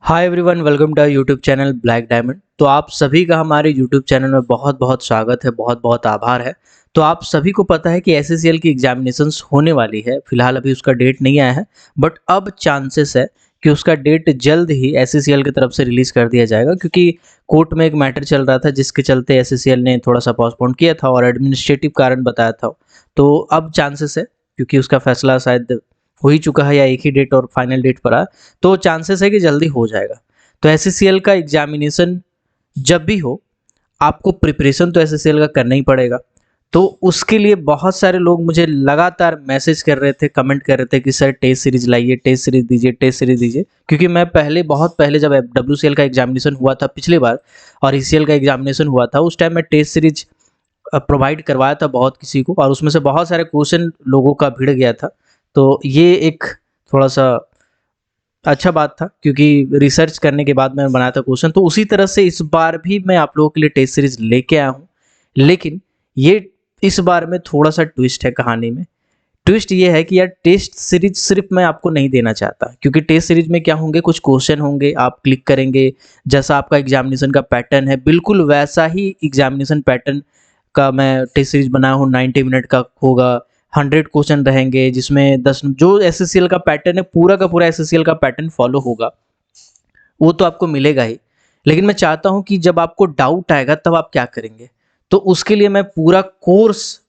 Hi everyone, welcome to YouTube channel Black Diamond. तो आप सभी का हमारे यूट्यूब चैनल में बहुत बहुत स्वागत है, बहुत बहुत आभार है। तो आप सभी को पता है कि एसएससीएल की एग्जामिनेशंस होने वाली है। फिलहाल अभी उसका डेट नहीं आया है, बट अब चांसेस है कि उसका डेट जल्द ही एसएससीएल की तरफ से रिलीज़ कर दिया जाएगा, क्योंकि कोर्ट में एक मैटर चल रहा था जिसके चलते एसएससीएल ने थोड़ा सा पोस्टपोन किया था और एडमिनिस्ट्रेटिव कारण बताया था। तो अब चांसेस है, क्योंकि उसका फैसला शायद हो ही चुका है या एक ही डेट और फाइनल डेट पर आ, तो चांसेस है कि जल्दी हो जाएगा। तो एसएससीएल का एग्जामिनेशन जब भी हो, आपको प्रिपरेशन तो एसएससीएल का करना ही पड़ेगा। तो उसके लिए बहुत सारे लोग मुझे लगातार मैसेज कर रहे थे, कमेंट कर रहे थे कि सर टेस्ट सीरीज लाइए, टेस्ट सीरीज दीजिए, टेस्ट सीरीज दीजिए। क्योंकि मैं पहले बहुत पहले जब डब्ल्यूसीएल का एग्जामिनेशन हुआ था पिछली बार और ईसीएल का एग्जामिनेशन हुआ था, उस टाइम मैं टेस्ट सीरीज प्रोवाइड करवाया था बहुत किसी को, और उसमें से बहुत सारे क्वेश्चन लोगों का भिड़ गया था। तो ये एक थोड़ा सा अच्छा बात था, क्योंकि रिसर्च करने के बाद मैंने बनाया था क्वेश्चन। तो उसी तरह से इस बार भी मैं आप लोगों के लिए टेस्ट सीरीज लेके आया हूँ। लेकिन ये इस बार में थोड़ा सा ट्विस्ट है कहानी में। ट्विस्ट ये है कि यार टेस्ट सीरीज सिर्फ मैं आपको नहीं देना चाहता, क्योंकि टेस्ट सीरीज में क्या होंगे, कुछ क्वेश्चन होंगे, आप क्लिक करेंगे, जैसा आपका एग्जामिनेशन का पैटर्न है बिल्कुल वैसा ही एग्जामिनेशन पैटर्न का मैं टेस्ट सीरीज बनाया हूँ। 90 मिनट का होगा, 100 क्वेश्चन रहेंगे, जिसमें 10 जो एसएससीएल का पैटर्न है पूरा का पूरा एसएससीएल का पैटर्न फॉलो होगा, वो तो आपको मिलेगा ही। लेकिन मैं चाहता हूं कि जब आपको डाउट आएगा तब आप क्या करेंगे। तो उसके लिए मैं पूरा कोर्स,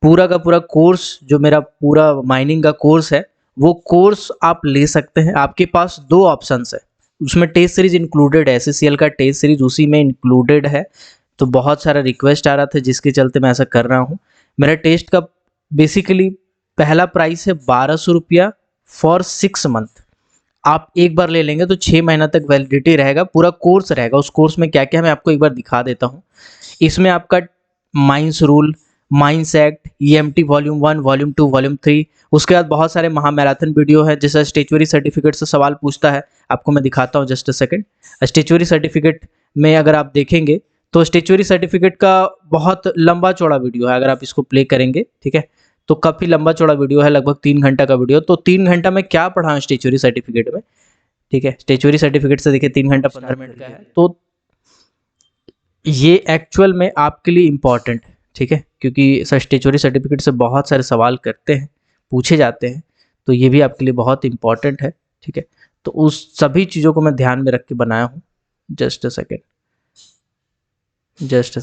पूरा का पूरा कोर्स, जो मेरा पूरा माइनिंग का कोर्स है, वो कोर्स आप ले सकते हैं। आपके पास दो ऑप्शंस है, उसमें टेस्ट सीरीज इंक्लूडेड है, एसएससीएल का टेस्ट सीरीज उसी में इंक्लूडेड है। तो बहुत सारा रिक्वेस्ट आ रहा था जिसके चलते मैं ऐसा कर रहा हूँ। मेरा टेस्ट का बेसिकली पहला प्राइस है 1200 रुपया फॉर 6 मंथ। आप एक बार ले लेंगे तो 6 महीना तक वैलिडिटी रहेगा, पूरा कोर्स रहेगा। उस कोर्स में क्या क्या है मैं आपको एक बार दिखा देता हूँ। इसमें आपका mines rule, mines act, EMT volume 1, volume 2, volume 3, उसके बाद बहुत सारे महामैराथन वीडियो है। जैसा स्टेचुअरी सर्टिफिकेट से सवाल पूछता है, आपको मैं दिखाता हूँ just a second. Statutory certificate में अगर आप देखेंगे तो स्टेचुअरी सर्टिफिकेट का बहुत लंबा चौड़ा वीडियो है। अगर आप इसको प्ले करेंगे, ठीक है, तो काफ़ी लंबा चौड़ा वीडियो है, लगभग 3 घंटा का वीडियो। तो 3 घंटा में क्या पढ़ा है स्टेचुअरी सर्टिफिकेट में, ठीक है, स्टेचुअरी सर्टिफिकेट से देखिए 3 घंटा 15 मिनट का है। तो ये एक्चुअल में आपके लिए इम्पॉर्टेंट है, ठीक है, क्योंकि स्टेचुअरी सर्टिफिकेट से बहुत सारे सवाल करते हैं, पूछे जाते हैं। तो ये भी आपके लिए बहुत इम्पॉर्टेंट है, ठीक है। तो उस सभी चीज़ों को मैं ध्यान में रख के बनाया हूँ। Just a second, just a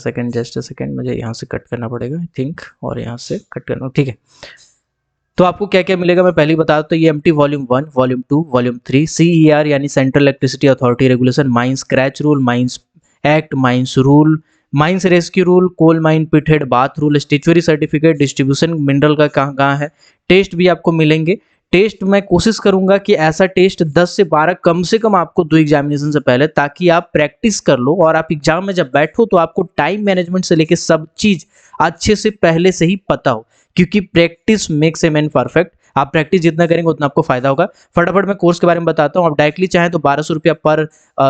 second, मुझे यहाँ से कट करना पड़ेगा आई थिंक, और यहाँ से कट करना, ठीक है। तो आपको क्या क्या मिलेगा मैं पहले ही बता दूं। तो ये M T volume 1, volume 2, volume 3, C E R यानी central electricity authority regulation, mines creche rule, mines act, mines rule, mines rescue rule, coal mine pithead bath rule, statutory certificate, distribution mineral का कहाँ कहाँ है, टेस्ट भी आपको मिलेंगे। टेस्ट मैं कोशिश करूंगा कि ऐसा टेस्ट 10 से 12 कम से कम आपको दो एग्जामिनेशन से पहले, ताकि आप प्रैक्टिस कर लो और आप एग्जाम में जब बैठो तो आपको टाइम मैनेजमेंट से लेके सब चीज अच्छे से पहले से ही पता हो, क्योंकि practice makes a man perfect. आप प्रैक्टिस जितना करेंगे उतना आपको फायदा होगा। फटाफट मैं कोर्स के बारे में बताता हूँ। आप डायरेक्टली चाहें तो 1200 रुपया पर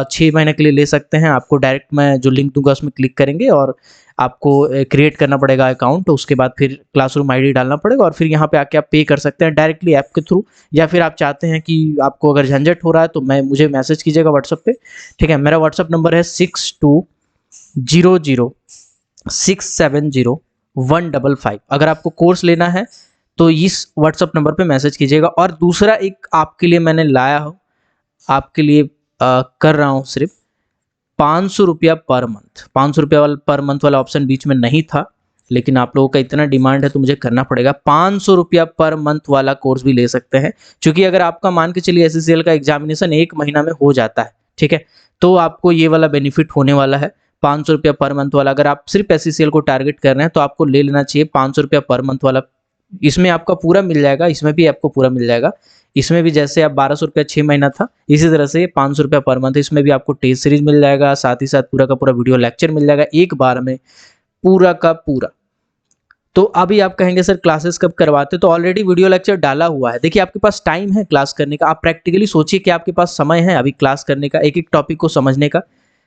6 महीने के लिए ले सकते हैं। आपको डायरेक्ट मैं जो लिंक दूंगा उसमें क्लिक करेंगे और आपको क्रिएट करना पड़ेगा अकाउंट। उसके बाद फिर क्लासरूम आईडी डालना पड़ेगा और फिर यहाँ पे आके आप पे कर सकते हैं डायरेक्टली ऐप के थ्रू। या फिर आप चाहते हैं कि आपको अगर झंझट हो रहा है तो मुझे मैसेज कीजिएगा व्हाट्सएप पे, ठीक है। मेरा व्हाट्सएप नंबर है 6200670155। अगर आपको कोर्स लेना है तो इस व्हाट्सएप नंबर पे मैसेज कीजिएगा। और दूसरा एक आपके लिए मैंने लाया हो, आपके लिए कर रहा हूँ सिर्फ 500 रुपया पर मंथ। 500 रुपया वाला पर मंथ वाला ऑप्शन बीच में नहीं था, लेकिन आप लोगों का इतना डिमांड है तो मुझे करना पड़ेगा। 500 रुपया पर मंथ वाला कोर्स भी ले सकते हैं, क्योंकि अगर आपका मान के चलिए एसएससीएल का एग्जामिनेशन 1 महीना में हो जाता है, ठीक है, तो आपको ये वाला बेनिफिट होने वाला है 500 रुपया पर मंथ वाला। अगर आप सिर्फ एसएससीएल को टारगेट कर रहे हैं तो आपको ले लेना चाहिए 500 रुपया पर मंथ वाला। इसमें आपका पूरा मिल जाएगा, इसमें भी आपको पूरा मिल जाएगा। इसमें भी जैसे आप 1200 रुपया 6 महीना था, इसी तरह से 500 रुपया पर मंथ, इसमें भी आपको टेस्ट सीरीज मिल जाएगा, साथ ही साथ पूरा का पूरा वीडियो लेक्चर मिल जाएगा एक बार में, पूरा का पूरा। तो अभी आप कहेंगे सर क्लासेस कब करवाते, तो ऑलरेडी वीडियो लेक्चर डाला हुआ है। देखिए आपके पास टाइम है क्लास करने का, आप प्रैक्टिकली सोचिए कि आपके पास समय है अभी क्लास करने का, एक एक टॉपिक को समझने का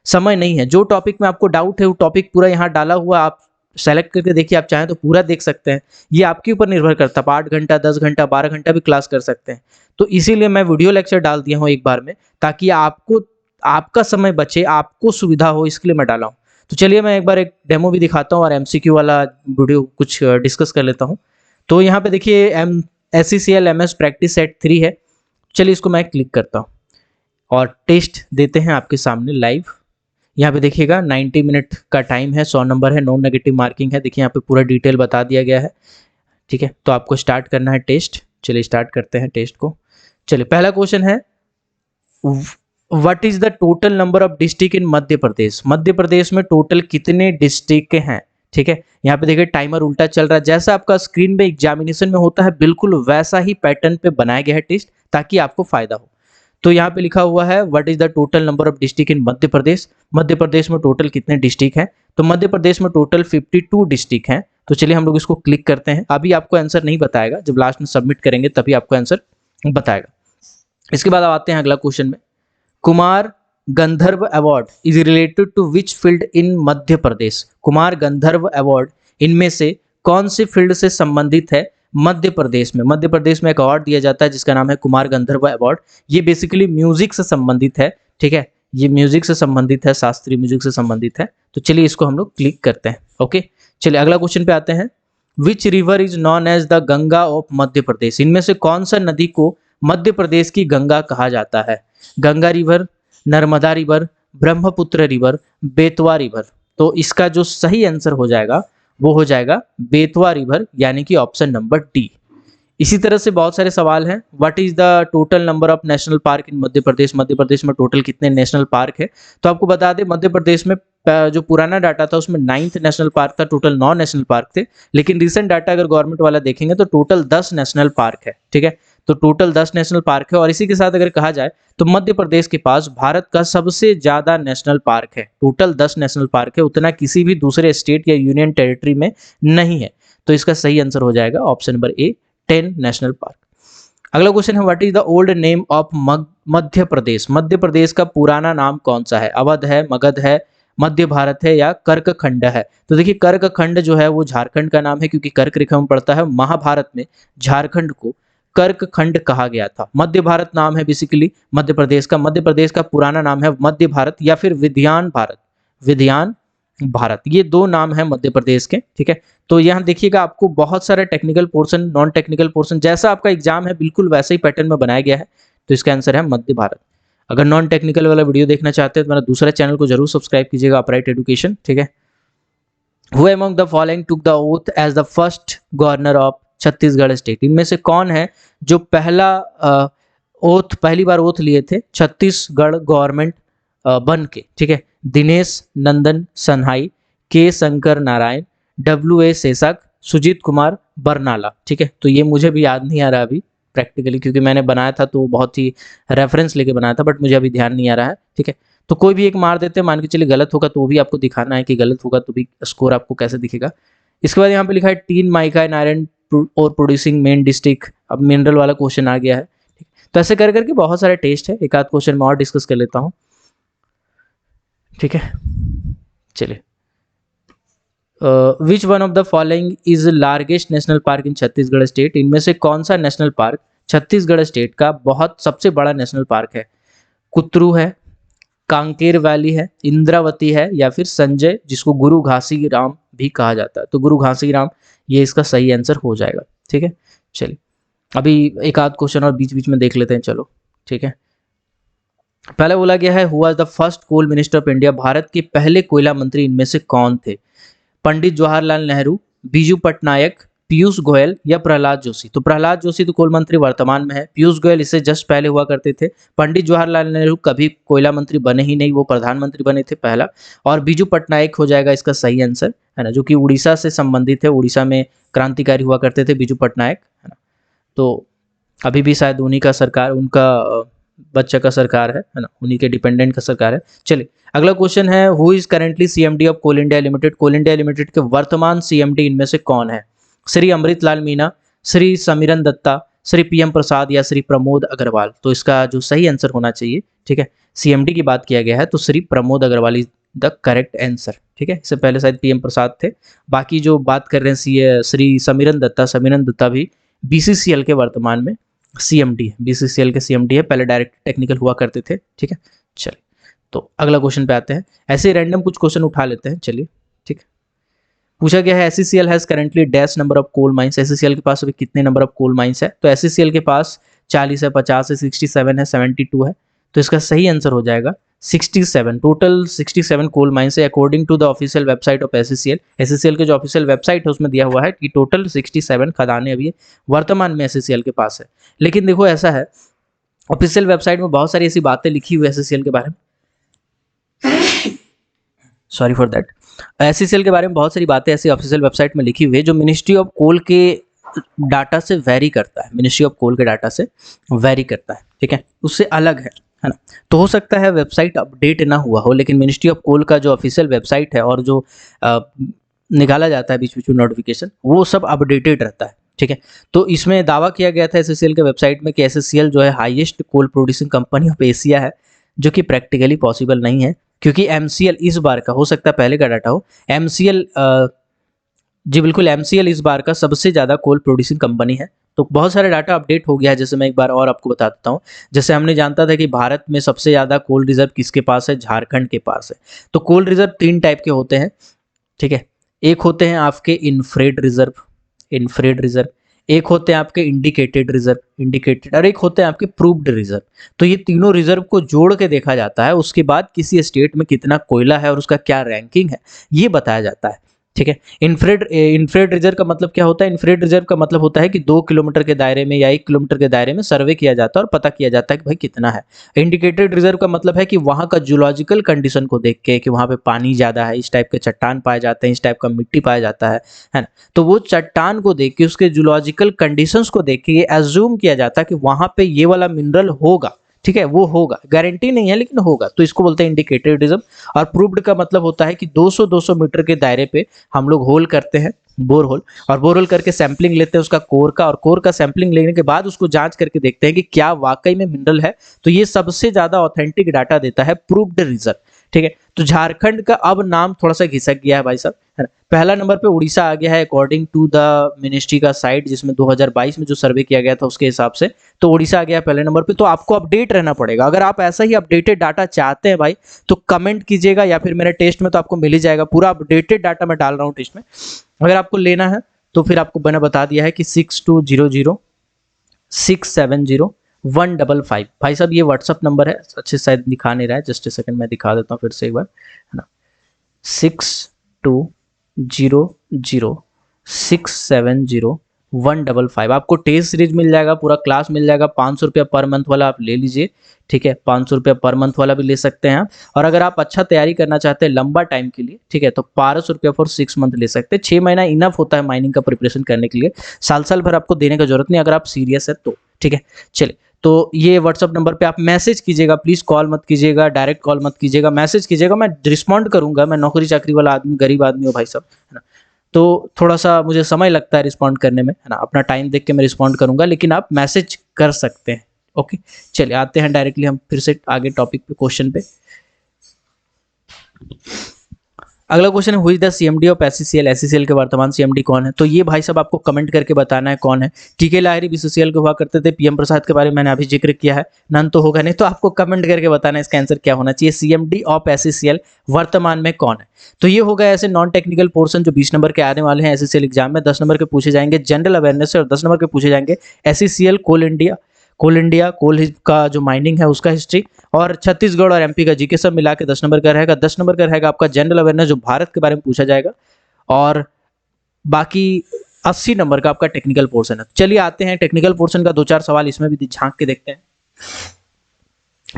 समय नहीं है। जो टॉपिक में आपको डाउट है वो टॉपिक पूरा यहाँ डाला हुआ, आप सेलेक्ट करके देखिए, आप चाहें तो पूरा देख सकते हैं, ये आपके ऊपर निर्भर करता है। आप 8 घंटा, 10 घंटा, 12 घंटा भी क्लास कर सकते हैं। तो इसीलिए मैं वीडियो लेक्चर डाल दिया हूँ एक बार में, ताकि आपको आपका समय बचे, आपको सुविधा हो, इसके लिए मैं डाला हूँ। तो चलिए मैं एक बार एक डेमो भी दिखाता हूँ और एमसीक्यू वाला वीडियो कुछ डिस्कस कर लेता हूँ। तो यहाँ पे देखिए SCCL MS प्रैक्टिस सेट 3 है। चलिए इसको मैं क्लिक करता हूँ और टेस्ट देते हैं आपके सामने लाइव। यहाँ पे देखिएगा 90 मिनट का टाइम है, 100 नंबर है, नो नेगेटिव मार्किंग है। देखिए यहाँ पे पूरा डिटेल बता दिया गया है, ठीक है। तो आपको स्टार्ट करना है टेस्ट। चलिए स्टार्ट करते हैं टेस्ट को। चलिए पहला क्वेश्चन है, what is the total number of district in Madhya Pradesh. Madhya Pradesh में टोटल कितने डिस्ट्रिक्ट हैं, ठीक है। यहाँ पे देखिए टाइमर उल्टा चल रहा है, जैसा आपका स्क्रीन में एग्जामिनेशन में होता है बिल्कुल वैसा ही पैटर्न पे बनाया गया है टेस्ट, ताकि आपको फायदा हो। तो यहाँ पे लिखा हुआ है what is the total number of district in Madhya Pradesh. Madhya Pradesh में टोटल कितने डिस्ट्रिक्ट हैं, तो मध्य प्रदेश में टोटल 52 डिस्ट्रिक्ट हैं। तो चलिए हम लोग इसको क्लिक करते हैं। अभी आपको आंसर नहीं बताएगा, जब लास्ट में सबमिट करेंगे तभी आपको आंसर बताएगा। इसके बाद आते हैं अगला क्वेश्चन में, Kumar Gandharva award is related to which field in Madhya Pradesh. Kumar Gandharva award इनमें से कौन सी फील्ड से संबंधित है मध्य प्रदेश में। मध्य प्रदेश में एक अवार्ड दिया जाता है जिसका नाम है कुमार गंधर्व अवार्ड। ये बेसिकली म्यूजिक से संबंधित है, ठीक है। ये म्यूजिक से संबंधित है, शास्त्रीय म्यूजिक से संबंधित है। तो चलिए इसको हम लोग क्लिक करते हैं। ओके, चलिए अगला क्वेश्चन पे आते हैं, which river is known as the Ganga of Madhya Pradesh. इनमें से कौन सा नदी को मध्य प्रदेश की गंगा कहा जाता है। Ganga river, Narmada river, Brahmaputra river, Betwa river. तो इसका जो सही आंसर हो जाएगा वो हो जाएगा बेतवा रिवर, यानी कि ऑप्शन नंबर डी। इसी तरह से बहुत सारे सवाल हैं, what is the total number of national park in Madhya Pradesh. Madhya Pradesh में टोटल कितने नेशनल पार्क है। तो आपको बता दें मध्य प्रदेश में जो पुराना डाटा था उसमें 9th नेशनल पार्क था, टोटल 9 नेशनल पार्क थे। लेकिन रिसेंट डाटा अगर गवर्नमेंट वाला देखेंगे तो टोटल 10 नेशनल पार्क है, ठीक है। तो टोटल 10 नेशनल पार्क है। और इसी के साथ अगर कहा जाए तो मध्य प्रदेश के पास भारत का सबसे ज्यादा नेशनल पार्क है, टोटल 10 नेशनल पार्क है। उतना किसी भी दूसरे स्टेट या यूनियन टेरिटरी में नहीं है। तो इसका सही आंसर हो जाएगा option number A, 10 national park. अगला क्वेश्चन है, what is the old name of Madhya Pradesh. Madhya Pradesh का पुराना नाम कौन सा है। अवध है, मगध है, मध्य भारत है या कर्क खंड है। तो देखिए कर्क खंड जो है वो झारखंड का नाम है, क्योंकि कर्क रेखा में पड़ता है। महाभारत में झारखंड को कर्क खंड कहा गया था। मध्य भारत नाम है बेसिकली मध्य प्रदेश का। मध्य प्रदेश का पुराना नाम है मध्य भारत या फिर विध्यान भारत। विध्यान भारत, ये दो नाम है मध्य प्रदेश के, ठीक है। तो यहाँ देखिएगा आपको बहुत सारे technical portion, non technical portion, जैसा आपका एग्जाम है बिल्कुल वैसे ही पैटर्न में बनाया गया है। तो इसका आंसर है मध्य भारत। अगर नॉन टेक्निकल वाला वीडियो देखना चाहते हैं तो मेरा दूसरा चैनल को जरूर सब्सक्राइब कीजिएगा, अपराइट एजुकेशन, ठीक है। Who among the following took the oath as the first governor of Chhattisgarh state. इनमें से कौन है जो पहली बार ओथ लिए थे छत्तीसगढ़ गवर्नमेंट बन के, ठीक है। दिनेश नंदन सन्हाई, के शंकर नारायण, WA शेषक, सुजीत कुमार बरनाला, ठीक है। तो ये मुझे भी याद नहीं आ रहा अभी प्रैक्टिकली, क्योंकि मैंने बनाया था तो बहुत ही रेफरेंस लेके बनाया था, बट मुझे अभी ध्यान नहीं आ रहा है, ठीक है। तो कोई भी एक मार देते हैं, मान के चलिए गलत होगा तो भी आपको दिखाना है कि गलत होगा, तो भी स्कोर आपको कैसे दिखेगा। इसके बाद यहाँ पे लिखा है टीन माइका इन आयरन और प्रोड्यूसिंग मेन डिस्ट्रिक्ट। अब मिनरल वाला क्वेश्चन आ गया है, ठीक। तो ऐसे कर करके बहुत सारे टेस्ट है, एक आध क्वेश्चन मैं और डिस्कस कर लेता हूँ, ठीक है। चलिए, which one of the following is largest national park in Chhattisgarh state. इनमें से कौन सा नेशनल पार्क छत्तीसगढ़ स्टेट का बहुत सबसे बड़ा नेशनल पार्क है। कुतरू है, कांकेर वैली है, इंद्रावती है या फिर संजय, जिसको गुरु घासी राम भी कहा जाता है। तो गुरु घासी राम ये इसका सही आंसर हो जाएगा, ठीक है। चलिए अभी एक आध क्वेश्चन और बीच बीच में देख लेते हैं, चलो, ठीक है। पहले बोला गया है who was the first coal minister of India. भारत के पहले कोयला मंत्री इनमें से कौन थे। पंडित जवाहरलाल नेहरू, बीजू पटनायक, पीयूष गोयल या प्रहलाद जोशी। तो प्रहलाद जोशी तो कोल मंत्री वर्तमान में है, पीयूष गोयल इससे जस्ट पहले हुआ करते थे। पंडित जवाहरलाल नेहरू कभी कोयला मंत्री बने ही नहीं, वो प्रधानमंत्री बने थे पहला। और बीजू पटनायक हो जाएगा इसका सही आंसर, है ना, जो कि उड़ीसा से संबंधित है। उड़ीसा में क्रांतिकारी हुआ करते थे बीजू पटनायक, है ना। तो अभी भी शायद उन्हीं का सरकार, उनका बच्चा का सरकार है ना, उन्हीं के डिपेंडेंट का सरकार है। चलिए अगला क्वेश्चन है, who is currently CMD of Coal India Limited. Coal India Limited के वर्तमान CMD इनमें से कौन है। श्री अमृतलाल मीना, श्री समीरन दत्ता, श्री PM प्रसाद या श्री प्रमोद अग्रवाल। तो इसका जो सही आंसर होना चाहिए, ठीक है, CMD की बात किया गया है तो Shri Pramod Agarwal is the correct answer. ठीक है, इससे पहले शायद पीएम प्रसाद थे। बाकी जो बात कर रहे हैं श्री समीरन दत्ता भी बीसीसीएल के वर्तमान में सीएमडी है, बीसीसीएल के सीएमडी है, पहले डायरेक्ट टेक्निकल हुआ करते थे। ठीक है, चलिए तो अगला क्वेश्चन पे आते हैं। ऐसे रैंडम कुछ क्वेश्चन उठा लेते हैं। चलिए ठीक है, पूछा गया है SCCL has currently dash number of coal mines. SCCL के पास अभी कितने नंबर ऑफ कोल माइंस है? तो एससीसीएल के पास 40 है, 50 है, 67 है, 72 है। तो इसका सही आंसर हो जाएगा 67। टोटल 67 कोल माइंस है according to the official website of SCCL. SCCL के जो ऑफिशियल वेबसाइट है उसमें दिया हुआ है कि टोटल 67 खदानें अभी वर्तमान में एससीसीएल के पास है। लेकिन देखो ऐसा है, ऑफिशियल वेबसाइट में बहुत सारी ऐसी बातें लिखी हुई है एससीसीएल के बारे में, सॉरी फॉर दैट, एससीसीएल के बारे में बहुत सारी बातें ऐसी ऑफिशियल वेबसाइट में लिखी हुई है जो मिनिस्ट्री ऑफ कोल के डाटा से वेरी करता है, मिनिस्ट्री ऑफ कोल के डाटा से वेरी करता है। ठीक है, उससे अलग है ना। तो हो सकता है वेबसाइट अपडेट ना हुआ हो, लेकिन मिनिस्ट्री ऑफ कोल का जो ऑफिशियल वेबसाइट है और जो निकाला जाता है बीच बीच में नोटिफिकेशन, वो सब अपडेटेड रहता है। ठीक है, तो इसमें दावा किया गया था एससीसीएल के वेबसाइट में कि एससीसीएल जो है highest coal producing company of Asia है, जो कि प्रैक्टिकली पॉसिबल नहीं है, क्योंकि एमसीएल इस बार का, हो सकता है पहले का डाटा हो, एमसीएल जी बिल्कुल, एमसीएल इस बार का सबसे ज़्यादा कोल प्रोड्यूसिंग कंपनी है। तो बहुत सारे डाटा अपडेट हो गया है, जैसे मैं एक बार और आपको बता देता हूँ। जैसे हमने जानता था कि भारत में सबसे ज़्यादा कोल रिजर्व किसके पास है? झारखंड के पास है। तो कोल रिजर्व 3 टाइप के होते हैं। ठीक है, एक होते हैं आपके इन्फ्रेड रिजर्व, इन्फ्रेड रिजर्व, एक होते हैं आपके इंडिकेटेड रिजर्व, इंडिकेटेड, और एक होते हैं आपके प्रूव्ड रिजर्व। तो ये तीनों रिजर्व को जोड़ के देखा जाता है, उसके बाद किसी स्टेट में कितना कोयला है और उसका क्या रैंकिंग है ये बताया जाता है। ठीक है, इन्फ्रेड रिजर्व का मतलब क्या होता है? इन्फ्रेड रिजर्व का मतलब होता है कि 2 किलोमीटर के दायरे में या 1 किलोमीटर के दायरे में सर्वे किया जाता है और पता किया जाता है कि भाई कितना है। इंडिकेटेड रिजर्व का मतलब है कि वहाँ का जूलॉजिकल कंडीशन को देख के, कि वहाँ पे पानी ज़्यादा है, इस टाइप के चट्टान पाए जाते हैं, इस टाइप का मिट्टी पाया जाता है ना। तो वो चट्टान को देख के, उसके जूलॉजिकल कंडीशंस को देख के ये एज्यूम किया जाता है कि वहाँ पे ये वाला मिनरल होगा। ठीक है, वो होगा, गारंटी नहीं है लेकिन होगा, तो इसको बोलते हैं इंडिकेटेड रिजर्व। और प्रूव्ड का मतलब होता है कि 200 मीटर के दायरे पे हम लोग होल करते हैं, बोरहोल, और बोरहोल करके सैंपलिंग लेते हैं उसका कोर का, और कोर का सैंपलिंग लेने के बाद उसको जांच करके देखते हैं कि क्या वाकई में मिनरल है। तो ये सबसे ज्यादा ऑथेंटिक डाटा देता है प्रूव्ड रिजर्व। ठीक है, तो झारखंड का अब नाम थोड़ा सा घिसक गया है भाई साहब, है ना। पहला नंबर पे उड़ीसा आ गया है अकॉर्डिंग टू द मिनिस्ट्री का साइट, जिसमें 2022 में जो सर्वे किया गया था उसके हिसाब से, तो उड़ीसा आ गया पहले नंबर पे। तो आपको अपडेट रहना पड़ेगा। अगर आप ऐसा ही अपडेटेड डाटा चाहते हैं भाई, तो कमेंट कीजिएगा, या फिर मेरे टेस्ट में तो आपको मिल ही जाएगा, पूरा अपडेटेड डाटा मैं डाल रहा हूँ टेस्ट में। अगर आपको लेना है तो फिर आपको मैंने बता दिया है कि 6200670155। भाई साहब ये व्हाट्सअप नंबर है, अच्छे से शायद दिखा नहीं रहा है, जस्ट ए सेकंड मैं दिखा देता हूँ फिर से एक बार, है ना। 6200670155। आपको टेस्ट सीरीज मिल जाएगा, पूरा क्लास मिल जाएगा। 500 रुपया पर मंथ वाला आप ले लीजिए। ठीक है, 500 रुपया पर मंथ वाला भी ले सकते हैं आप। और अगर आप अच्छा तैयारी करना चाहते हैं लंबा टाइम के लिए, ठीक है, तो 1200 रुपया फॉर 6 मंथ ले सकते हैं। 6 महीना इनफ होता है माइनिंग का प्रिपरेशन करने के लिए, साल भर आपको देने का जरूरत नहीं अगर आप सीरियस है तो। ठीक है, चलिए, तो ये व्हाट्सअप नंबर पे आप मैसेज कीजिएगा, प्लीज़ कॉल मत कीजिएगा, डायरेक्ट कॉल मत कीजिएगा, मैसेज कीजिएगा, मैं रिस्पॉन्ड करूंगा। मैं नौकरी चाकरी वाला आदमी, गरीब आदमी हूँ भाई साहब, है ना, तो थोड़ा सा मुझे समय लगता है रिस्पॉन्ड करने में, है ना। अपना टाइम देख के मैं रिस्पॉन्ड करूंगा, लेकिन आप मैसेज कर सकते हैं। ओके, चलिए आते हैं डायरेक्टली हम फिर से आगे टॉपिक पे, क्वेश्चन पे। अगला क्वेश्चन है, हुई the CMD of SCCL. SCCL के वर्तमान सीएमडी कौन है? तो ये भाई साहब आपको कमेंट करके बताना है कौन है। टीके लाहिरी बीसीसीएल के हुआ करते थे, पीएम प्रसाद के बारे में मैंने अभी जिक्र किया है, नन तो होगा नहीं, तो आपको कमेंट करके बताना है इसका आंसर क्या होना चाहिए। सीएमडी ऑफ एससीसीएल वर्तमान में कौन है? तो ये होगा ऐसे नॉन टेक्निकल पोर्शन जो 20 नंबर के आने वाले हैं एससीसीएल एग्जाम में। 10 नंबर के पूछे जाएंगे जनरल अवेयरनेस से, और 10 नंबर के पूछे जाएंगे एससीसीएल कोल का जो माइनिंग है उसका हिस्ट्री, और छत्तीसगढ़ और एमपी का जीके सब मिला के 10 नंबर का रहेगा। 10 नंबर का रहेगा आपका जनरल अवेयरनेस जो भारत के बारे में पूछा जाएगा, और बाकी 80 नंबर का आपका टेक्निकल पोर्शन है। चलिए आते हैं टेक्निकल पोर्शन का 2-4 सवाल इसमें भी झांक के देखते हैं।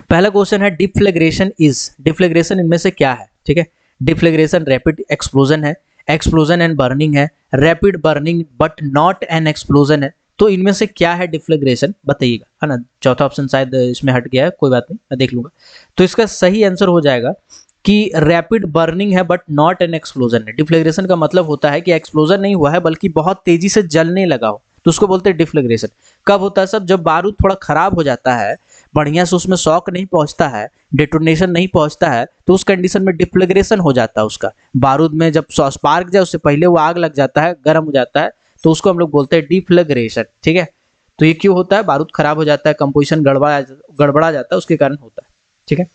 पहला क्वेश्चन है, डिफ्लेग्रेशन इनमें से क्या है? ठीक है, डिफ्लेग्रेशन रैपिड एक्सप्लोजन है, एक्सप्लोजन एंड बर्निंग है, rapid burning but not an explosion है। तो इनमें से क्या है डिफ्लेग्रेशन, बताइएगा, है ना। चौथा ऑप्शन शायद इसमें हट गया है, कोई बात नहीं, मैं देख लूंगा। तो इसका सही आंसर हो जाएगा कि रैपिड बर्निंग है बट नॉट एन एक्सप्लोजन है। डिफ्लेग्रेशन का मतलब होता है कि एक्सप्लोजन नहीं हुआ है बल्कि बहुत तेजी से जलने लगा हो, तो उसको बोलते हैं डिफ्लेग्रेशन। कब होता है सब? जब बारूद थोड़ा खराब हो जाता है, बढ़िया से उसमें शॉक नहीं पहुंचता है, डेटोनेशन नहीं पहुंचता है, तो उस कंडीशन में डिफ्लेग्रेशन हो जाता है उसका। बारूद में जब स्पार्क जाए उससे पहले वो आग लग जाता है, गर्म हो जाता है, तो उसको हम लोग बोलते हैं डिफ्लेग्रेशन। ठीक है, तो ये क्यों होता है? बारूद खराब हो जाता है, कंपोजिशन गड़बड़ा जाता है, उसके कारण होता है। ठीक है,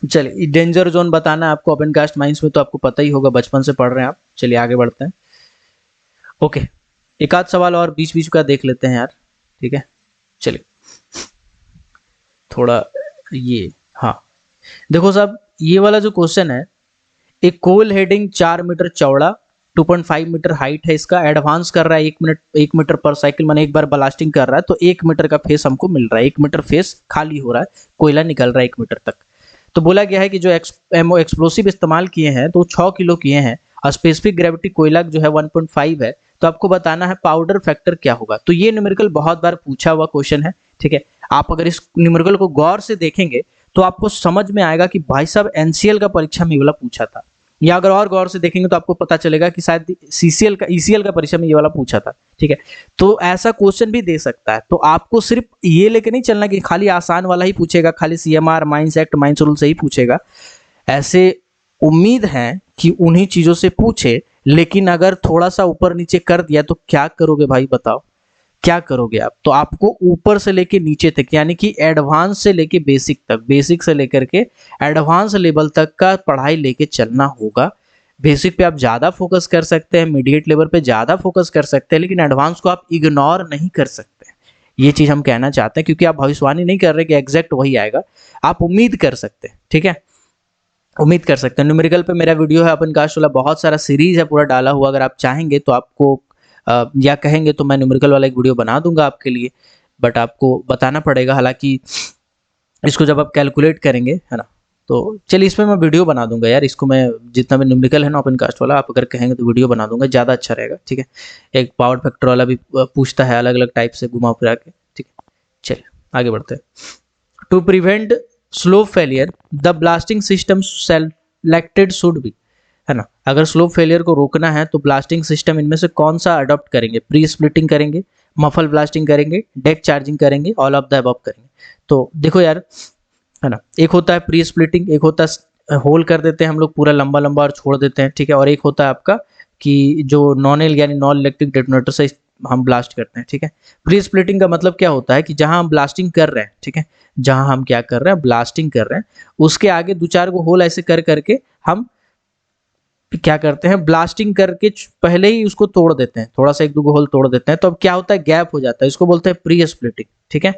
चलिए डेंजर जोन बताना है आपको ओपन कास्ट माइंस में, तो आपको पता ही होगा, बचपन से पढ़ रहे हैं आप। चलिए आगे बढ़ते हैं। ओके, एक आध सवाल और बीच बीच का देख लेते हैं यार। ठीक है, चलिए थोड़ा ये, हाँ देखो साहब, ये वाला जो क्वेश्चन है, एक कोल हेडिंग 4 मीटर चौड़ा, 2.5 मीटर हाइट है इसका, एडवांस कर रहा है 1 मीटर पर साइकिल, माने एक बार ब्लास्टिंग कर रहा है तो 1 मीटर का फेस हमको मिल रहा है, 1 मीटर फेस खाली हो रहा है, कोयला निकल रहा है 1 मीटर तक। तो बोला गया है कि जो एमओ एक्सप्लोसिव इस्तेमाल किए हैं तो 6 किलो किए हैं, और स्पेसिफिक ग्रेविटी कोयला जो है 1.5 है, तो आपको बताना है पाउडर फैक्टर क्या होगा। तो ये न्यूमेरिकल बहुत बार पूछा हुआ क्वेश्चन है। ठीक है, आप अगर इस न्यूमेरिकल को गौर से देखेंगे तो आपको समझ में आएगा कि भाई साहब एनसीएल का परीक्षा में ये वाला पूछा था, या अगर और गौर से देखेंगे तो आपको पता चलेगा कि शायद सीसीएल का ईसीएल का परीक्षा में ये वाला पूछा था। ठीक है, तो ऐसा क्वेश्चन भी दे सकता है। तो आपको सिर्फ ये लेके नहीं चलना कि खाली आसान वाला ही पूछेगा, खाली CMR, mines act, mines rule से ही पूछेगा। ऐसे उम्मीद है कि उन्हीं चीजों से पूछे, लेकिन अगर थोड़ा सा ऊपर नीचे कर दिया तो क्या करोगे भाई, बताओ क्या करोगे आप? तो आपको ऊपर से लेके नीचे तक, यानी कि एडवांस से लेके बेसिक तक, बेसिक से लेकर के एडवांस लेवल तक का पढ़ाई लेके चलना होगा। बेसिक पे आप ज़्यादा फोकस कर सकते हैं, मीडिएट लेवल पे ज़्यादा फोकस कर सकते हैं, लेकिन एडवांस को आप इग्नोर नहीं कर सकते। ये चीज़ हम कहना चाहते हैं, क्योंकि आप भविष्यवाणी नहीं कर रहे कि एग्जैक्ट वही आएगा, आप उम्मीद कर सकते हैं। ठीक है, उम्मीद कर सकते हैं। न्यूमेरिकल पे मेरा वीडियो है ओपन कास्ट वाला, बहुत सारा सीरीज है पूरा डाला हुआ, अगर आप चाहेंगे तो आपको या कहेंगे तो मैं न्यूमेरिकल वाला एक वीडियो बना दूंगा आपके लिए, बट आपको बताना पड़ेगा, हालांकि इसको जब आप कैलकुलेट करेंगे, है ना, तो चलिए इसमें मैं वीडियो बना दूंगा यार, इसको मैं जितना भी न्यूमेरिकल है ना ओपन कास्ट वाला, आप अगर कहेंगे तो वीडियो बना दूंगा, ज़्यादा अच्छा रहेगा। ठीक है, एक पावर फैक्टर वाला भी पूछता है अलग अलग टाइप से घुमा फिरा के। ठीक है, चलिए आगे बढ़ते हैं। To prevent slow failure the blasting system selected should be, है ना, अगर स्लो फेलियर को रोकना है तो ब्लास्टिंग सिस्टम इनमें से कौन सा अडॉप्ट करेंगे? प्री स्प्लिटिंग करेंगे, मफल ब्लास्टिंग करेंगे, डेक चार्जिंग करेंगे, ऑल ऑफ द अबव करेंगे? तो देखो यार, है ना, एक होता है प्री स्प्लिटिंग, एक होता है होल कर देते हैं हम लोग पूरा लंबा लंबा और छोड़ देते हैं। ठीक है, और एक होता है आपका कि जो नॉन एल यानी नॉन इलेक्ट्रिक डेटोनेटर से हम ब्लास्ट करते हैं। ठीक है, प्री स्प्लिटिंग का मतलब क्या होता है कि जहां हम ब्लास्टिंग कर रहे हैं, ठीक है, जहां हम क्या कर रहे हैं, ब्लास्टिंग कर रहे हैं, उसके आगे 2-4 को होल ऐसे कर करके हम क्या करते हैं, ब्लास्टिंग करके पहले ही उसको तोड़ देते हैं, थोड़ा सा 1-2 होल तोड़ देते हैं, तो अब क्या होता है, गैप हो जाता है, इसको बोलते हैं प्री स्प्लिटिंग। ठीक है,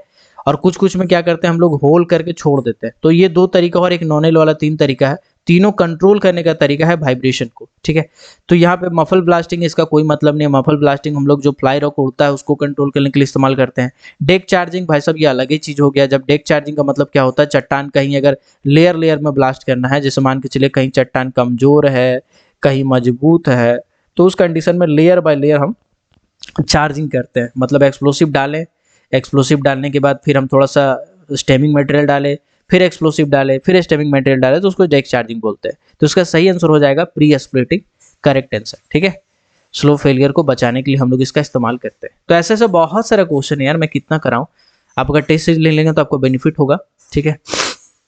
और कुछ कुछ में क्या करते हैं हम लोग, होल करके छोड़ देते हैं। तो ये 2 तरीका, और एक नॉनेल वाला 3 तरीका है, तीनों कंट्रोल करने का तरीका है वाइब्रेशन को। ठीक है, तो यहाँ पे मफल ब्लास्टिंग इसका कोई मतलब नहीं है, मफल ब्लास्टिंग हम लोग जो फ्लाई रॉक उड़ता है उसको कंट्रोल करने के लिए इस्तेमाल करते हैं। डेक चार्जिंग भाई साहब ये अलग ही चीज हो गया। जब डेक चार्जिंग का मतलब क्या होता है, चट्टान कहीं अगर लेयर लेयर में ब्लास्ट करना है, जैसे मान के चलिए कहीं चट्टान कमजोर है, कहीं मजबूत है, तो उस कंडीशन में लेयर बाय लेयर हम चार्जिंग करते हैं। मतलब एक्सप्लोसिव डालें, एक्सप्लोसिव डालने के बाद फिर हम थोड़ा सा स्टेमिंग मटेरियल डालें, फिर एक्सप्लोसिव डालें, फिर स्टेमिंग मटेरियल डालें, तो उसको डेक चार्जिंग बोलते हैं। तो इसका सही आंसर हो जाएगा प्री स्प्लिटिंग, करेक्ट आंसर। ठीक है, स्लो फेलियर को बचाने के लिए हम लोग इसका इस्तेमाल करते हैं। तो ऐसे ऐसे बहुत सारा क्वेश्चन है यार, मैं कितना कराऊं, आप अगर टेस्ट सीरीज ले लेंगे तो आपको बेनिफिट होगा। ठीक है,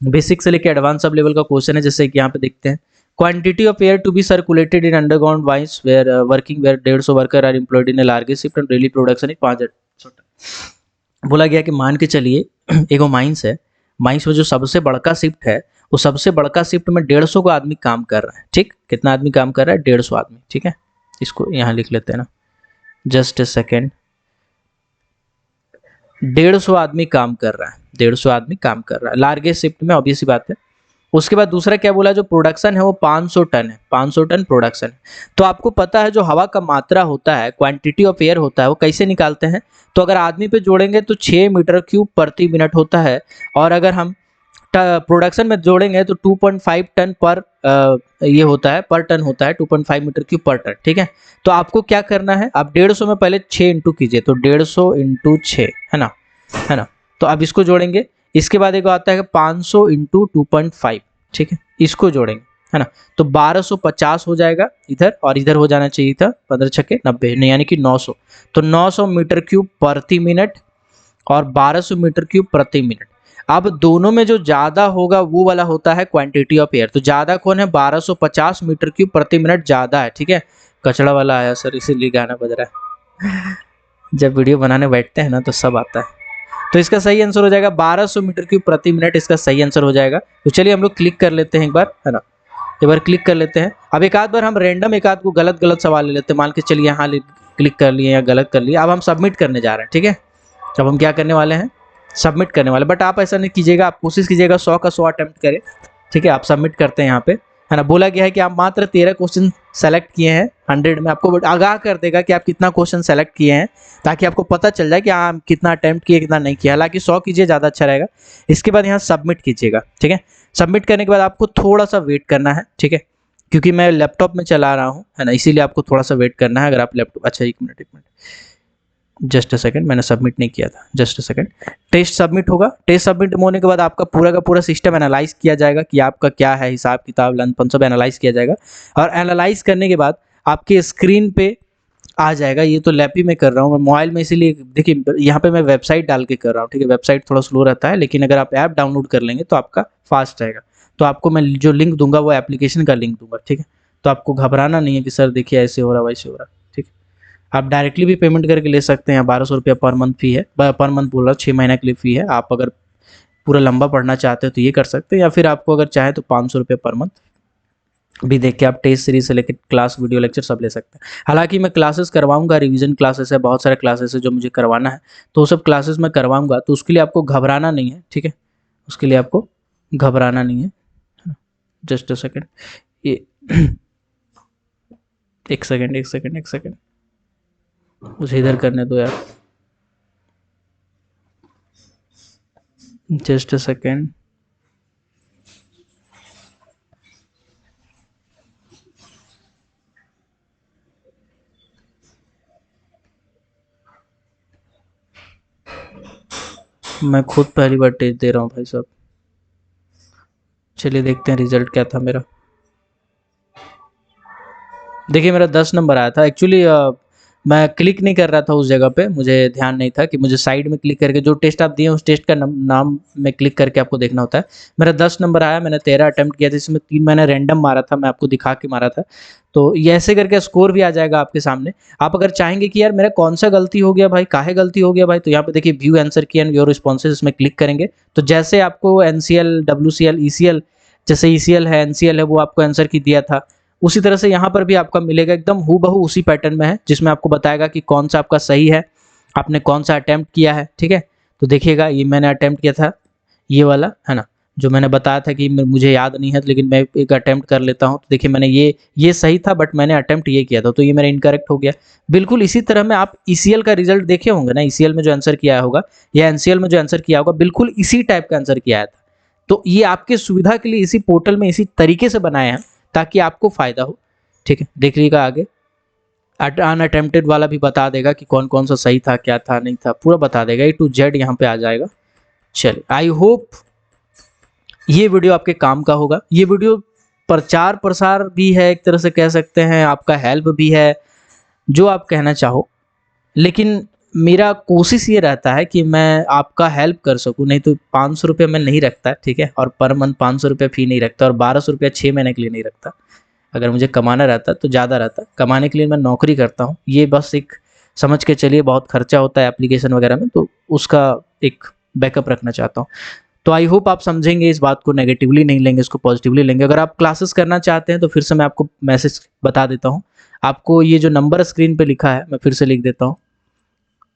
बेसिक से लेकर एडवांस सब लेवल का क्वेश्चन है, जैसे कि यहाँ पे देखते हैं, quantity of air to be circulated in underground mines where working where 150 worker are employed in a largest shift and daily production is 5000 ton. बोला गया कि मान के चलिए एगो माइंस है, माइंस में जो सबसे बड़का शिफ्ट है, वो सबसे बड़का शिफ्ट में 150 को आदमी काम कर रहा है। ठीक, कितना आदमी काम कर रहा है? 150 आदमी। ठीक है, इसको यहाँ लिख लेते हैं ना, जस्ट ए सेकेंड, 150 आदमी काम कर रहा है, 150 आदमी काम कर रहा है लार्जेस्ट शिफ्ट में, ऑब्वियस सी बात है। उसके बाद दूसरा क्या बोला, जो प्रोडक्शन है वो 500 टन है, 500 टन प्रोडक्शन। तो आपको पता है जो हवा का मात्रा होता है, क्वांटिटी ऑफ एयर होता है, वो कैसे निकालते हैं? तो अगर आदमी पे जोड़ेंगे तो 6 मीटर क्यूब प्रति मिनट होता है, और अगर हम प्रोडक्शन में जोड़ेंगे तो 2.5 टन पर ये होता है, पर टन होता है, 2.5 मीटर क्यूब पर टन। ठीक है, तो आपको क्या करना है, आप 150 में पहले 6 इंटू कीजिए, तो 150 इंटू 6, है ना, है ना, तो अब इसको जोड़ेंगे। इसके बाद एक आता है 500 इंटू 2.5, ठीक है, इसको जोड़ेंगे, है ना, तो 1250 हो जाएगा इधर, और इधर हो जाना चाहिए था 15 छक्के 90, यानी कि 900। तो 900 मीटर क्यूब प्रति मिनट और 1200 मीटर क्यूब प्रति मिनट। अब दोनों में जो ज़्यादा होगा वो वाला होता है क्वांटिटी ऑफ एयर। तो ज़्यादा कौन है, 1250 मीटर क्यूब प्रति मिनट ज़्यादा है, ठीक है। कचड़ा वाला आया सर, इसीलिए गाना बज रहा है। जब वीडियो बनाने बैठते हैं ना तो सब आता है। तो इसका सही आंसर हो जाएगा 1200 मीटर क्यूब प्रति मिनट, इसका सही आंसर हो जाएगा। तो चलिए हम लोग क्लिक कर लेते हैं एक बार, है ना, एक बार क्लिक कर लेते हैं। अब एक आध बार हम रैंडम एक आध को गलत गलत सवाल ले लेते हैं। मान के चलिए यहाँ क्लिक कर लिए या गलत कर लिए। अब हम सबमिट करने जा रहे हैं, ठीक है। अब हम क्या करने वाले हैं, सबमिट करने वाले। बट आप ऐसा नहीं कीजिएगा, आप कोशिश कीजिएगा 100 का 100 अटेम्प्ट करें, ठीक है। आप सबमिट करते हैं यहाँ पे, है ना। बोला गया है कि आप मात्र 13 क्वेश्चन सेलेक्ट किए हैं 100 में। आपको आगाह कर देगा कि आप कितना क्वेश्चन सेलेक्ट किए हैं, ताकि आपको पता चल जाए कि आप कितना अटेम्प्ट किए कितना नहीं किया। हालांकि 100 कीजिए, ज़्यादा अच्छा रहेगा। इसके बाद यहाँ सबमिट कीजिएगा, ठीक है। सबमिट करने के बाद आपको थोड़ा सा वेट करना है, ठीक है, क्योंकि मैं लैपटॉप में चला रहा हूँ, है ना, इसीलिए आपको थोड़ा सा वेट करना है। अगर आप लैपटॉप, अच्छा एक मिनट जस्ट अ सेकंड, मैंने सबमिट नहीं किया था, just a second. Test submit होगा। टेस्ट सबमिट होने के बाद आपका पूरा का पूरा सिस्टम एनालाइज किया जाएगा कि आपका क्या है, हिसाब किताब लंदपन सब एनालाइज किया जाएगा। और एनालाइज करने के बाद आपके स्क्रीन पे आ जाएगा। ये तो लैपी में कर रहा हूँ मैं, मोबाइल में, इसीलिए देखिए यहाँ पे मैं वेबसाइट डाल के कर रहा हूँ, ठीक है। वेबसाइट थोड़ा स्लो रहता है, लेकिन अगर आप ऐप डाउनलोड कर लेंगे तो आपका फास्ट रहेगा। तो आपको मैं जो लिंक दूंगा वो एप्लीकेशन का लिंक दूंगा, ठीक है। तो आपको घबराना नहीं है कि सर देखिए ऐसे हो रहा वैसे हो रहा, ठीक है। आप डायरेक्टली भी पेमेंट करके ले सकते हैं। 1200 रुपया पर मंथ फी है, पर मंथ बोल रहा हूँ, 6 महीने के लिए फी है। आप अगर पूरा लंबा पढ़ना चाहते हो तो ये कर सकते हैं, या फिर आपको अगर चाहे तो 500 रुपये पर मंथ भी देख के आप टेस्ट सीरीज से लेकर क्लास वीडियो लेक्चर सब ले सकते हैं। हालांकि मैं क्लासेस करवाऊंगा, रिवीजन क्लासेस है, बहुत सारे क्लासेस है जो मुझे करवाना है, तो वो सब क्लासेस मैं करवाऊंगा। तो उसके लिए आपको घबराना नहीं है, ठीक है। उसके लिए आपको घबराना नहीं है। जस्ट अ सेकेंड, ये एक सेकेंड एक सेकेंड एक सेकेंड, मुझे इधर करने दो यार, जस्ट अ सेकेंड। मैं खुद पहली बार टेस्ट दे रहा हूँ भाई साहब। चलिए देखते हैं रिजल्ट क्या था मेरा। देखिए मेरा 10 नंबर आया था। एक्चुअली मैं क्लिक नहीं कर रहा था उस जगह पे, मुझे ध्यान नहीं था कि मुझे साइड में क्लिक करके जो टेस्ट आप दिए उस टेस्ट का नाम में क्लिक करके आपको देखना होता है। मेरा 10 नंबर आया, मैंने 13 अटेम्प्ट किया था, इसमें 3 मैंने रैंडम मारा था, मैं आपको दिखा के मारा था। तो ये ऐसे करके स्कोर भी आ जाएगा आपके सामने। आप अगर चाहेंगे कि यार मेरा कौन सा गलती हो गया भाई, काहे गलती हो गया भाई, तो यहाँ पे देखिए व्यू आंसर की एंड योर रिस्पॉन्सेज, इसमें क्लिक करेंगे तो जैसे आपको एनसीएल, डब्ल्यूसीएल, ईसीएल, जैसे ईसीएल है, एनसीएल है, वो आपको आंसर की दिया था, उसी तरह से यहाँ पर भी आपका मिलेगा, एकदम हूबहू उसी पैटर्न में है, जिसमें आपको बताएगा कि कौन सा आपका सही है, आपने कौन सा अटेम्प्ट किया है, ठीक है। तो देखिएगा ये मैंने अटेम्प्ट किया था, ये वाला है ना, जो मैंने बताया था कि मुझे याद नहीं है, लेकिन मैं एक अटेम्प्ट कर लेता हूँ। तो देखिए मैंने ये सही था, बट मैंने अटेम्प्ट ये किया था, तो ये मेरा इनकरेक्ट हो गया। बिल्कुल इसी तरह में आप ईसीएल का रिजल्ट देखे होंगे ना, ईसीएल में जो आंसर किया होगा या एनसीएल में जो आंसर किया होगा, बिल्कुल इसी टाइप का आंसर किया था। तो ये आपके सुविधा के लिए इसी पोर्टल में इसी तरीके से बनाए हैं ताकि आपको फायदा हो, ठीक है। देख लीजिएगा आगे अनअटेम्प्टेड वाला भी बता देगा कि कौन कौन सा सही था, क्या था, नहीं था, पूरा बता देगा, ए टू जेड यहाँ पे आ जाएगा। चलिए आई होप ये वीडियो आपके काम का होगा। ये वीडियो प्रचार प्रसार भी है, एक तरह से कह सकते हैं, आपका हेल्प भी है, जो आप कहना चाहो। लेकिन मेरा कोशिश ये रहता है कि मैं आपका हेल्प कर सकूं, नहीं तो 500 रुपये मैं नहीं रखता, ठीक है। और पर मंथ 500 रुपये फी नहीं रखता, और 1200 रुपया 6 महीने के लिए नहीं रखता। अगर मुझे कमाना रहता तो ज़्यादा रहता, कमाने के लिए मैं नौकरी करता हूँ। ये बस एक समझ के चलिए, बहुत खर्चा होता है एप्लीकेशन वगैरह में, तो उसका एक बैकअप रखना चाहता हूँ। तो आई होप आप समझेंगे इस बात को, नेगेटिवली नहीं लेंगे, इसको पॉजिटिवली लेंगे। अगर आप क्लासेस करना चाहते हैं तो फिर से मैं आपको मैसेज बता देता हूँ। आपको ये जो नंबर स्क्रीन पे लिखा है, मैं फिर से लिख देता हूँ,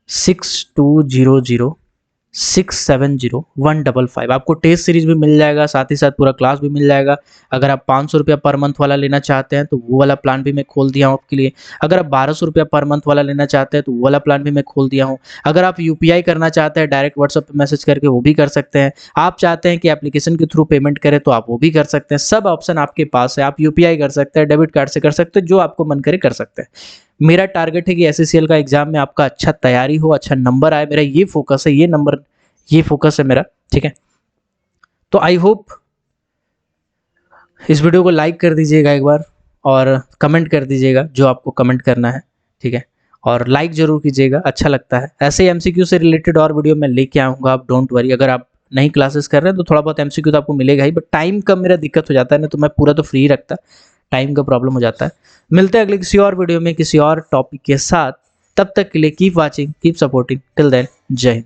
6200670155। आपको टेस्ट सीरीज भी मिल जाएगा, साथ ही साथ पूरा क्लास भी मिल जाएगा। अगर आप 500 रुपया पर मंथ वाला लेना चाहते हैं तो वो वाला प्लान भी मैं खोल दिया हूँ आपके लिए। अगर आप 1200 रुपया पर मंथ वाला लेना चाहते हैं तो वो वाला प्लान भी मैं खोल दिया हूँ। अगर आप यूपीआई करना चाहते हैं, डायरेक्ट व्हाट्सएप पे मैसेज करके, वो भी कर सकते हैं। आप चाहते हैं कि एप्लीकेशन के थ्रू पेमेंट करें तो आप वो भी कर सकते हैं। सब ऑप्शन आपके पास है। आप यूपीआई कर सकते हैं, डेबिट कार्ड से कर सकते हैं, जो आपको मन करे कर सकते हैं। मेरा टारगेट है कि एसएससीएल का एग्जाम में आपका अच्छा तैयारी हो, अच्छा नंबर आए, मेरा ये फोकस है, ये फोकस है मेरा, ठीक है। तो आई होप इस वीडियो को लाइक कर दीजिएगा एक बार, और कमेंट कर दीजिएगा जो आपको कमेंट करना है, ठीक है। और लाइक जरूर कीजिएगा, अच्छा लगता है। ऐसे एमसीक्यू से रिलेटेड और वीडियो मैं लेके आऊँगा, आप डोंट वरी। अगर आप नहीं क्लासेस कर रहे हैं तो थोड़ा बहुत एमसीक्यू तो आपको मिलेगा ही, बट टाइम का मेरा दिक्कत हो जाता है ना, तो मैं पूरा तो फ्री रखता, टाइम का प्रॉब्लम हो जाता है। मिलते हैं अगले किसी और वीडियो में किसी और टॉपिक के साथ, तब तक के लिए keep watching, keep supporting, till then Jai Hind.